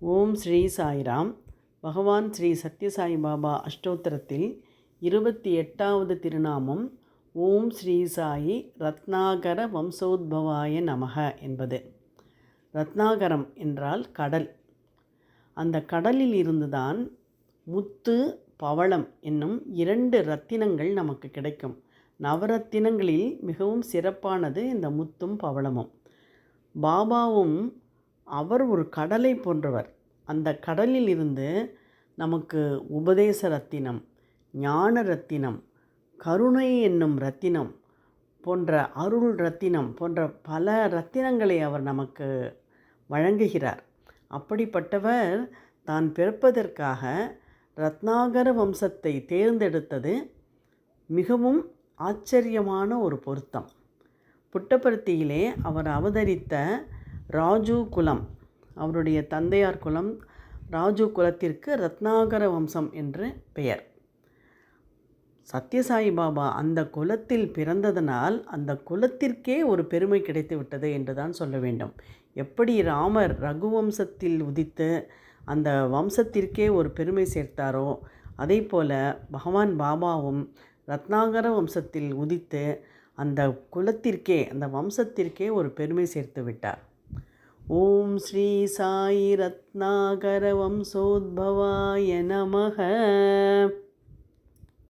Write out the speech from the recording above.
ஓம் ஸ்ரீ சாய்ராம். பகவான் ஸ்ரீ சத்யசாய் பாபா அஷ்டோத்திரத்தில் 28வது திருநாமம் ஓம் ஸ்ரீ சாயி ரத்னாகர வம்சோத்பவாய நமக என்பது. ரத்னாகரம் என்றால் கடல். அந்த கடலில் இருந்துதான் முத்து, பவளம் என்னும் 2 ரத்தினங்கள் நமக்கு கிடைக்கும். நவரத்தினங்களில் மிகவும் சிறப்பானது இந்த முத்தும் பவளமும். பாபாவும் அவர் ஒரு கடலை போன்றவர். அந்த கடலில் இருந்து நமக்கு உபதேச ரத்தினம், ஞான ரத்தினம், கருணை என்னும் ரத்தினம் போன்ற அருள் ரத்தினம் போன்ற பல ரத்தினங்களை அவர் நமக்கு வழங்குகிறார். அப்படிப்பட்டவர் தான் பிறப்பதற்காக ரத்னாகர வம்சத்தை தேர்ந்தெடுத்தது மிகவும் ஆச்சரியமான ஒரு பொருத்தம். புட்டபர்த்தியிலே அவர் அவதரித்த ராஜு குலம், அவருடைய தந்தையார் குலம் ராஜு குலத்திற்கு ரத்னாகர வம்சம் என்று பெயர். சத்யசாயி பாபா அந்த குலத்தில் பிறந்ததனால் அந்த குலத்திற்கே ஒரு பெருமை கிடைத்து விட்டது என்று தான் சொல்ல வேண்டும். எப்படி ராமர் ரகுவம்சத்தில் உதித்து அந்த வம்சத்திற்கே ஒரு பெருமை சேர்த்தாரோ, அதே போல பகவான் பாபாவும் ரத்னாகர வம்சத்தில் உதித்து அந்த குலத்திற்கே, அந்த வம்சத்திற்கே ஒரு பெருமை சேர்த்து விட்டார். ஓம் ஸ்ரீ சாயி ரத்னாகர வம்சோத்பவாய நமக.